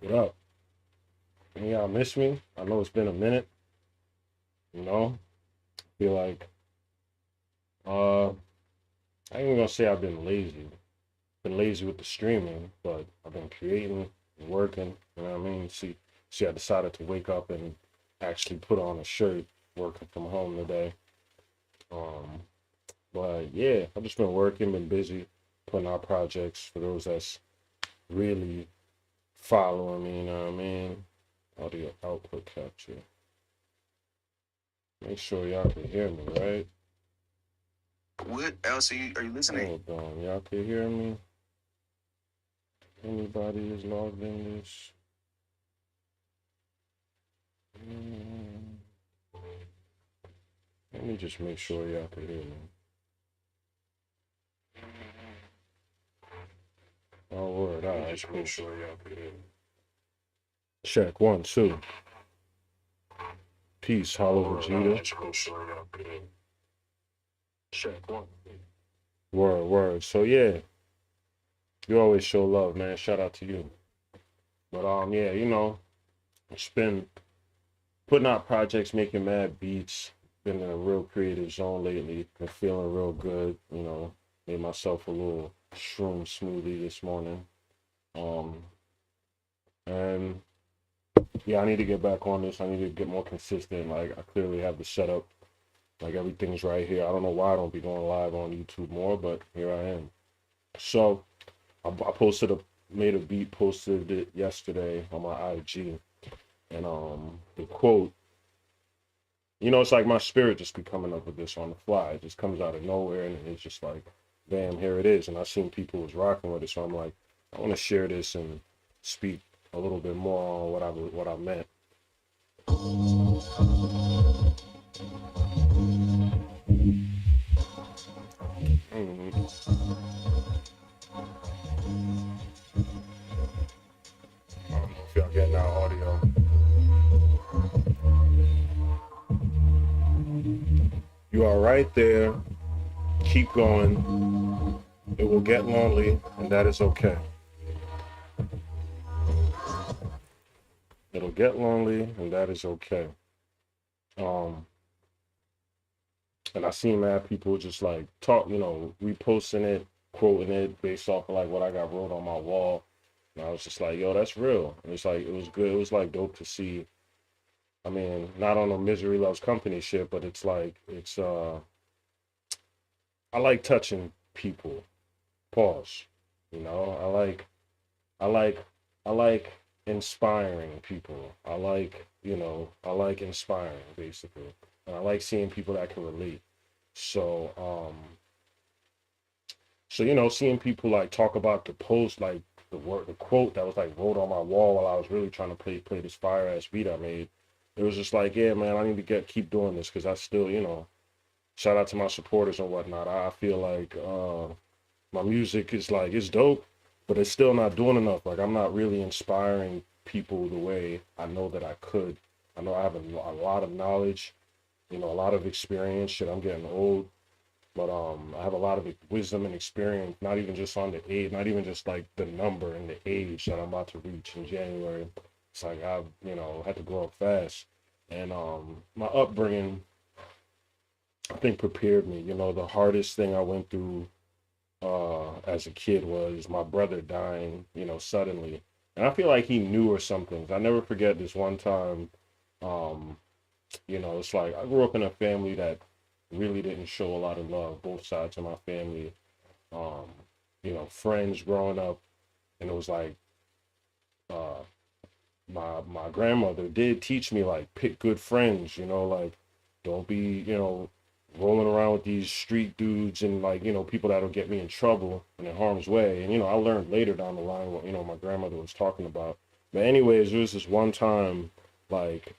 What up? Can y'all miss me? I know it's been a minute. You know, feel like I ain't even gonna say I've been lazy. Been lazy with the streaming, but I've been creating and working. You know what I mean? See, I decided to wake up and actually put on a shirt working from home today. Um, but yeah, I've just been working, been busy putting out projects for those that's really following me. You know what I mean? Audio output capture. Make sure y'all can hear me, right? What else are you listening? Hold on, y'all can hear me? Anybody is logged in this? Mm, Let me just make sure y'all can hear me. Oh, word, all right, just make sure y'all can hear me. Check, 1, 2. Peace, Hollow Vegeta. Just make sure y'all can hear me. Check, 1. Word, word. So, yeah, you always show love, man. Shout out to you. But, yeah, it's been putting out projects, making mad beats. Been in a real creative zone lately. Been feeling real good. Made myself a little shroom smoothie this morning. Um, and yeah, I need to get back on this. I need to get more consistent. Like I clearly have the setup. Like everything's right here. I don't know why I don't be going live on YouTube more, but here I am. So I posted made a beat, posted it yesterday on my IG, and the quote. It's like my spirit just be coming up with this on the fly. It just comes out of nowhere, and it's just like, damn, here it is. And I seen people was rocking with it, so I'm like, I want to share this and speak a little bit more on what I meant. Mm-hmm. I don't know if y'all getting our audio. You are right there. Keep going. It will get lonely, and that is okay. It'll get lonely, and that is okay. Um, and I seen mad people just like talk, reposting it, quoting it based off of like what I got wrote on my wall. And I was just like, yo, that's real. And it's like it was good. It was like dope to see. I mean, not on a misery loves company shit, but it's like I like touching people. Pause. I like I like I like inspiring people. I like inspiring basically. And I like seeing people that can relate. So seeing people like talk about the post, like the quote that was like wrote on my wall while I was really trying to play this fire ass beat I made. It was just like, yeah, man, I need to keep doing this because I still, shout out to my supporters and whatnot. I feel like my music is like it's dope, but it's still not doing enough. Like I'm not really inspiring people the way I know that I could. I know I have a lot of knowledge, a lot of experience. Shit, I'm getting old, but I have a lot of wisdom and experience. Not even just on the age, not even just like the number and the age that I'm about to reach in January. It's like I've had to grow up fast, and my upbringing I think prepared me. The hardest thing I went through as a kid was my brother dying, suddenly. And I feel like he knew or something. I never forget this one time. Um, it's like I grew up in a family that really didn't show a lot of love, both sides of my family. Um, friends growing up, and it was like uh, my grandmother did teach me like pick good friends, like don't be, rolling around with these street dudes and like, people that'll get me in trouble and in harm's way. And I learned later down the line what, my grandmother was talking about. But anyways, there was this one time like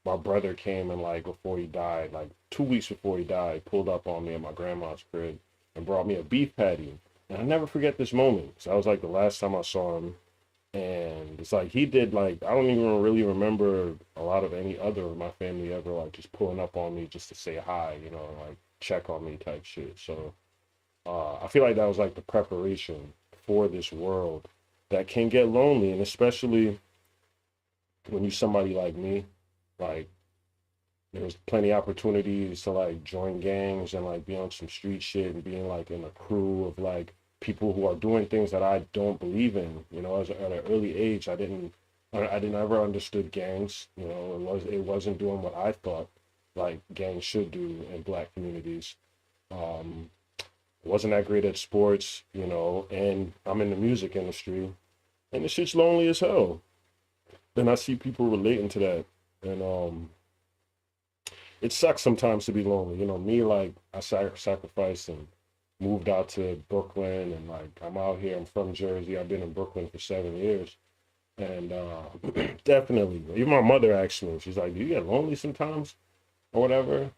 my brother came and like before he died, like 2 weeks before he died, pulled up on me at my grandma's crib and brought me a beef patty. And I never forget this moment. So that was like the last time I saw him, and it's like he did like I don't even really remember a lot of any other of my family ever like just pulling up on me just to say hi, like check on me type shit. So I feel like that was like the preparation for this world that can get lonely, and especially when you somebody like me, like there's plenty of opportunities to like join gangs and like be on some street shit and being like in a crew of like people who are doing things that I don't believe in. You know, as at an early age, I didn't ever understood gangs. You know, it wasn't doing what I thought like gangs should do in black communities. Um, wasn't that great at sports, you know, and I'm in the music industry, and the shit's lonely as hell. And I see people relating to that, and it sucks sometimes to be lonely. You know, me like I sacrificed and moved out to Brooklyn, and like I'm out here. I'm from Jersey. I've been in Brooklyn for 7 years, and definitely, even my mother asked me. She's like, "Do you get lonely sometimes, or whatever?"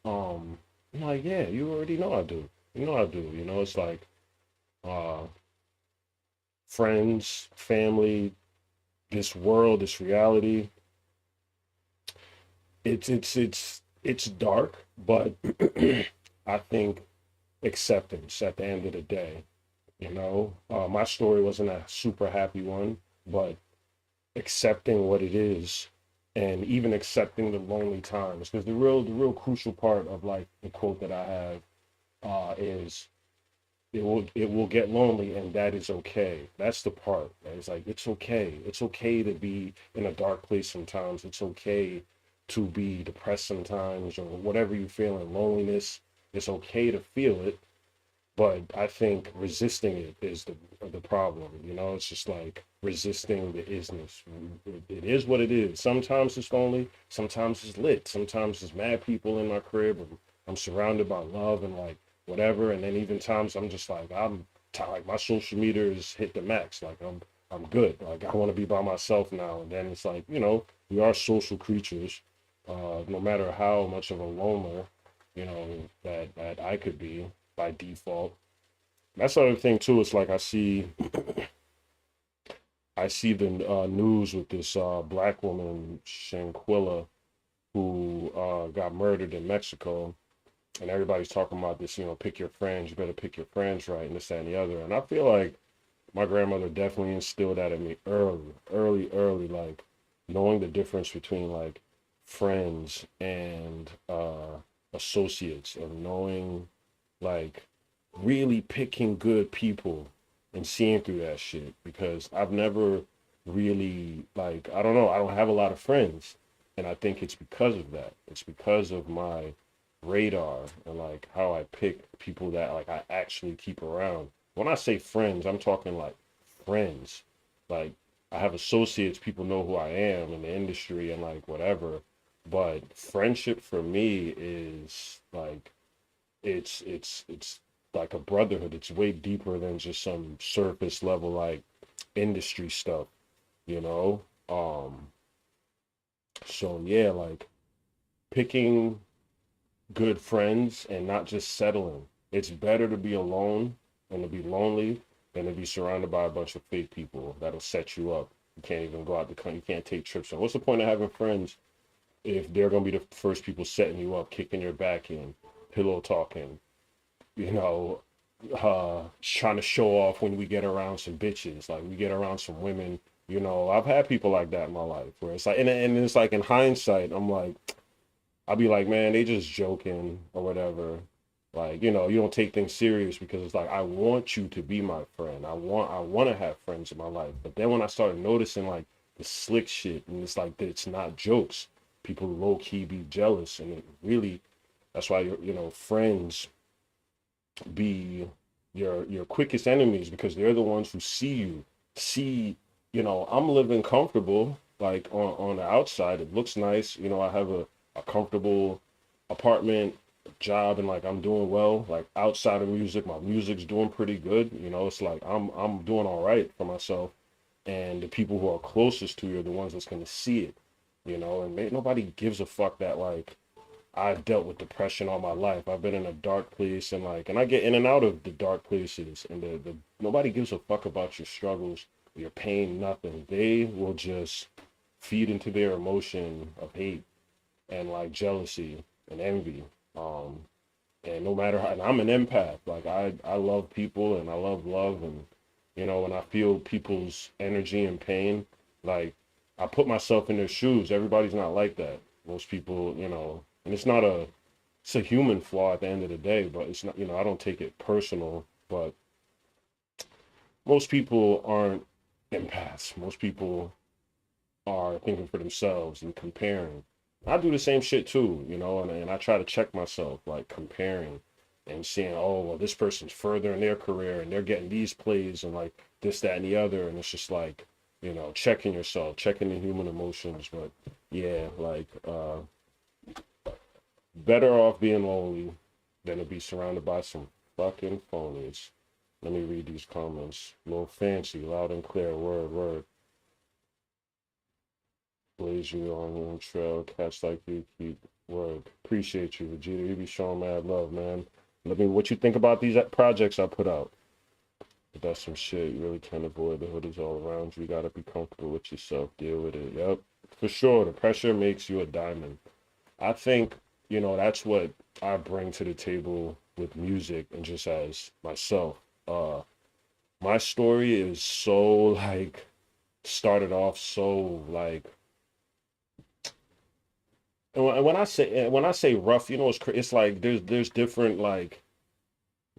Um, I'm like, "Yeah, you already know I do. You know I do. You know, it's like uh, friends, family, this world, this reality. It's dark, but I think acceptance at the end of the day. You know, my story wasn't a super happy one, but accepting what it is, and even accepting the lonely times, because the real crucial part of like the quote that I have is it will get lonely, and that is okay. That's the part. It's like it's okay. It's okay to be in a dark place sometimes. It's okay to be depressed sometimes, or whatever you feel in loneliness. It's okay to feel it, but I think resisting it is the problem. You know, it's just like resisting the isness. It is what it is. Sometimes it's lonely. Sometimes it's lit. Sometimes there's mad people in my crib. I'm surrounded by love and like whatever. And then even times I'm just like I'm tired. Like my social media is hit the max. Like I'm good. Like I want to be by myself now. And then it's like we are social creatures. No matter how much of a loner that I could be by default. That's the other thing too. It's like I see the news with this black woman Shanquilla who got murdered in Mexico, and everybody's talking about this. Pick your friends. You better pick your friends right, and this, that, and the other. And I feel like my grandmother definitely instilled that in me early, early, early. Like knowing the difference between like friends and associates, and knowing like really picking good people and seeing through that shit, because I've never really like I don't know, I don't have a lot of friends, and I think it's because of that. It's because of my radar and like how I pick people that like I actually keep around. When I say friends, I'm talking like friends. Like I have associates, people know who I am in the industry and like whatever. But friendship for me is like it's like a brotherhood. It's way deeper than just some surface level like industry stuff, you know? So yeah, like picking good friends and not just settling. It's better to be alone and to be lonely than to be surrounded by a bunch of fake people that'll set you up. You can't even go out the country. You can't take trips. So what's the point of having friends if they're gonna be the first people setting you up, kicking your back in, pillow talking, you know, trying to show off when we get around some bitches, like we get around some women. I've had people like that in my life where it's like, and it's like in hindsight, I'm like, I'll be like, man, they just joking or whatever. Like, you don't take things serious because it's like I want you to be my friend. I want to have friends in my life. But then when I started noticing like the slick shit, and it's like it's not jokes, people low key be jealous, and it really that's why friends be your quickest enemies, because they're the ones who see I'm living comfortable, like on the outside it looks nice. I have a comfortable apartment, job, and like I'm doing well. Like outside of music, my music's doing pretty good. It's like I'm doing all right for myself, and the people who are closest to you are the ones that's going to see it. And nobody gives a fuck that like I've dealt with depression all my life. I've been in a dark place, and like, and I get in and out of the dark places, and the nobody gives a fuck about your struggles, your pain, nothing. They will just feed into their emotion of hate and like jealousy and envy. Um, and no matter how, and I'm an empath. Like I love people and I love love, and when I feel people's energy and pain, like I put myself in their shoes. Everybody's not like that. Most people, and it's a human flaw at the end of the day, but it's not, I don't take it personal, but most people aren't empaths. Most people are thinking for themselves and comparing. I do the same shit too, and I try to check myself, like comparing and seeing, oh, well, this person's further in their career and they're getting these plays and like this, that, and the other. And it's just like, checking yourself, checking the human emotions. But yeah, like, better off being lonely than to be surrounded by some fucking phonies. Let me read these comments. Little fancy, loud and clear, word, word. Blaze you on your trail, cats like you keep word. Appreciate you, Vegeta. You be showing mad love, man. Let me what you think about these projects I put out. But that's some shit. You really can't avoid. The hood is all around you. You gotta be comfortable with yourself. Deal with it. Yep. For sure. The pressure makes you a diamond. I think, that's what I bring to the table with music and just as myself. My story is so like started off so like and when I say rough, it's like there's different like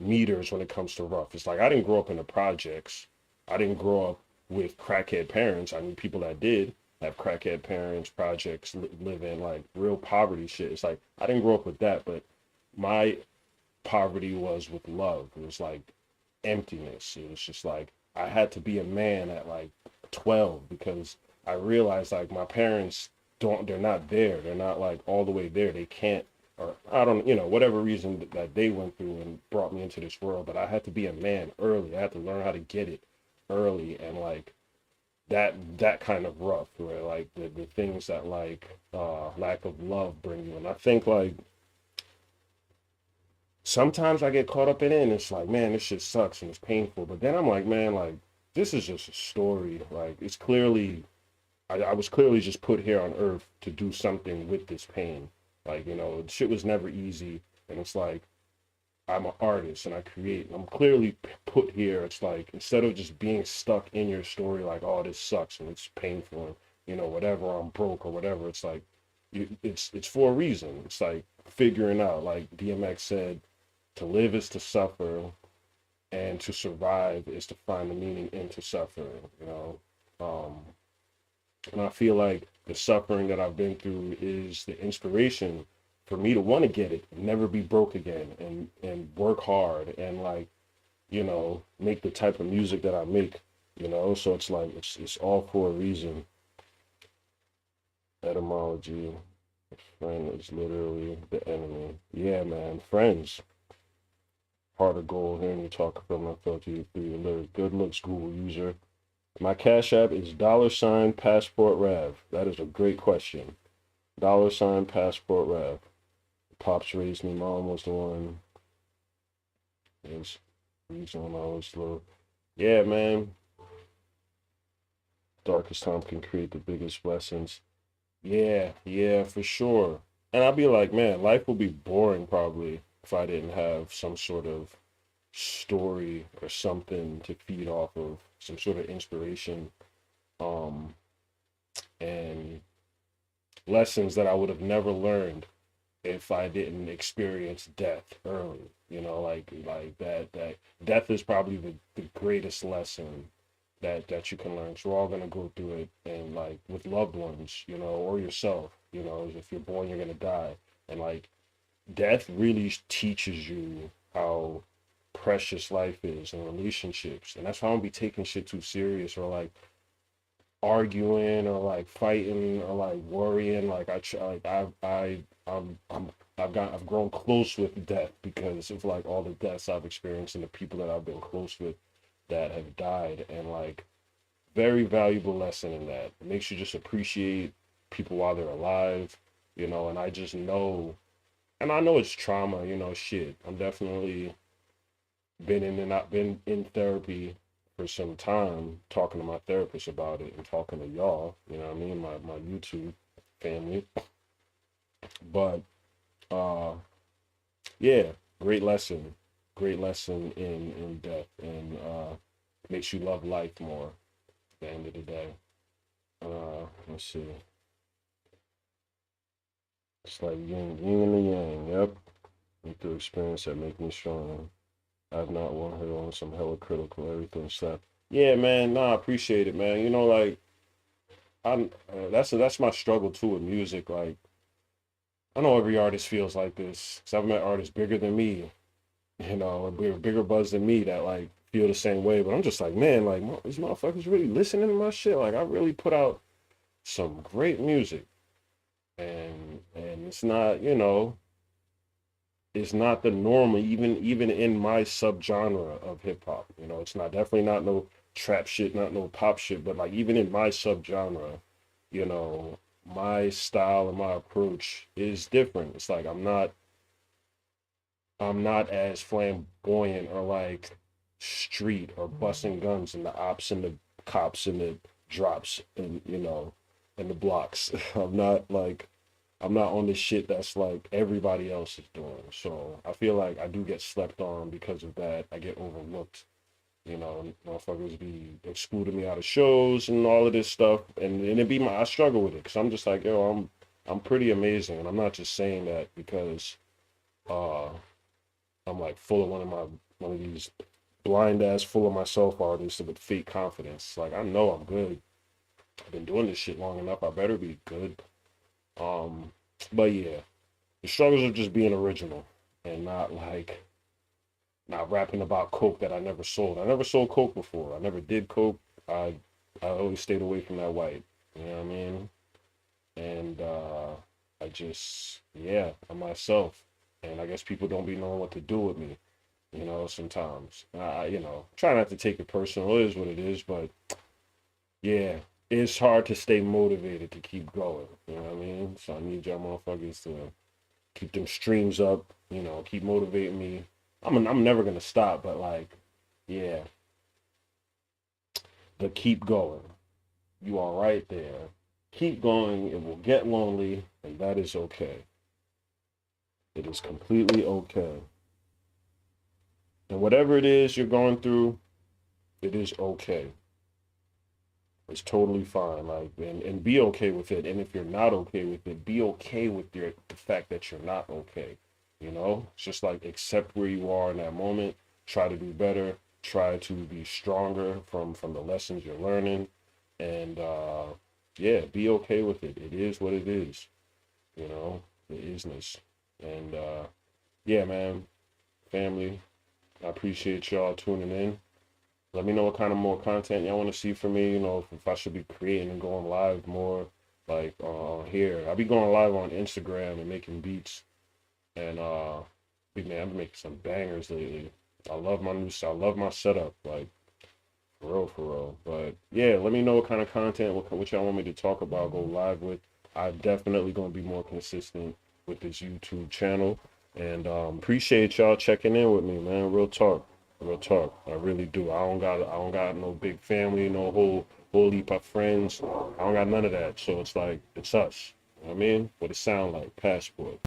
meters when it comes to rough. It's like I didn't grow up in the projects. I didn't grow up with crackhead parents. I knew people that did have crackhead parents, projects, live in like real poverty shit. It's like I didn't grow up with that, but my poverty was with love. It was like emptiness. It was just like I had to be a man at like 12 because I realized like my parents they're not there. They're not like all the way there. They can't, or I don't, whatever reason that they went through and brought me into this world. But I had to be a man early. I had to learn how to get it early and like that kind of rough where like the things that like lack of love bring you. And I think like sometimes I get caught up in it and it's like, man, this shit sucks and it's painful. But then I'm like, man, like this is just a story. Like it's clearly, I was clearly just put here on earth to do something with this pain. Like, shit was never easy. And it's like, I'm an artist and I create. And I'm clearly put here. It's like, instead of just being stuck in your story, like, oh, this sucks and it's painful and, whatever, I'm broke or whatever. It's like, it's for a reason. It's like figuring out, like DMX said, to live is to suffer, and to survive is to find the meaning into suffering. And I feel like the suffering that I've been through is the inspiration for me to want to get it, never be broke again, and work hard and like make the type of music that I make. So it's like it's all for a reason. Etymology, friend is literally the enemy. Yeah, man, friends. Heart of gold. Hearing you talk from my felt you through your lyrics. Good looks, Google user. My Cash App is $passport Rev. That is a great question. $passport Rev. Pops raised me. Mom was the one. Is reason when I was little. Yeah, man. Darkest time can create the biggest blessings. Yeah, for sure. And I'd be like, man, life would be boring probably if I didn't have some sort of story or something to feed off of, some sort of inspiration, and lessons that I would have never learned if I didn't experience death early. Like that death is probably the greatest lesson that you can learn. So we're all gonna go through it, and like with loved ones, or yourself, if you're born, you're gonna die, and like death really teaches you how precious life is and relationships, and that's why I don't be taking shit too serious or like arguing or like fighting or like worrying. Like I try, like I've grown close with death because of like all the deaths I've experienced and the people that I've been close with that have died, and like very valuable lesson in that. It makes you just appreciate people while they're alive, and I just know, and I know it's trauma, shit. I'm definitely been in therapy for some time, talking to my therapist about it and talking to y'all, what I mean, my YouTube family. But yeah, great lesson. Great lesson in death, and makes you love life more at the end of the day. Let's see. It's like yin and the yang. Yep. Need to experience that make me stronger. I've not one hit on some hella critical everything stuff. Yeah, man. Nah, I appreciate it, man. You know, like I'm. That's my struggle too with music. Like I know every artist feels like this. Cause I've met artists bigger than me, you know, and bigger buzz than me that like feel the same way. But I'm just like, man, like these motherfuckers really listening to my shit. Like I really put out some great music, and it's not, you know, it's not the norm. Even in my subgenre of hip hop, you know, it's not definitely not no trap shit, not no pop shit. But like even in my subgenre, you know, my style and my approach is different. It's like I'm not as flamboyant or like street or busting guns and the ops and the cops and the drops and you know and the blocks. I'm not on the shit that's like everybody else is doing. So I feel like I do get slept on because of that. I get overlooked. You know, motherfuckers be excluding me out of shows and all of this stuff, and it be I struggle with it because I'm just like, yo, I'm pretty amazing, and I'm not just saying that because uh I'm like full of one of these blind ass full of myself artists with fake confidence. Like I know I'm good. I've been doing this shit long enough. I better be good. Um, but yeah, the struggles of just being original and not like not rapping about coke that I never sold. I never sold coke before. I never did coke. I I always stayed away from that white. You know what I mean? And I just yeah, I'm myself. And I guess people don't be knowing what to do with me. You know, sometimes you know, try not to take it personal. It is what it is, but yeah, it's hard to stay motivated to keep going. You know what I mean? So I need y'all motherfuckers to keep them streams up. You know, keep motivating me. I'm never gonna stop, but like, yeah, but keep going. You are right there. Keep going. It will get lonely, and that is okay. It is completely okay. And whatever it is you're going through, it is okay. It's totally fine. Like and be okay with it. And if you're not okay with it, be okay with the fact that you're not okay. You know? It's just like accept where you are in that moment, try to do better, try to be stronger from the lessons you're learning. And yeah, be okay with it. It is what it is. You know, the isness. And yeah, man, family, I appreciate y'all tuning in. Let me know what kind of more content y'all want to see from me. You know, if I should be creating and going live more, like on here. I'll be going live on Instagram and making beats. And man, I've been making some bangers lately. I love my new, I love my setup, like for real, for real. But yeah, let me know what kind of content, what y'all want me to talk about, go live with. I'm definitely gonna be more consistent with this YouTube channel. And appreciate y'all checking in with me, man. Real talk. Real talk. I really do. I don't got no big family, no whole heap of friends. I don't got none of that. So it's like it's us. You know what I mean? What it sound like, Passport.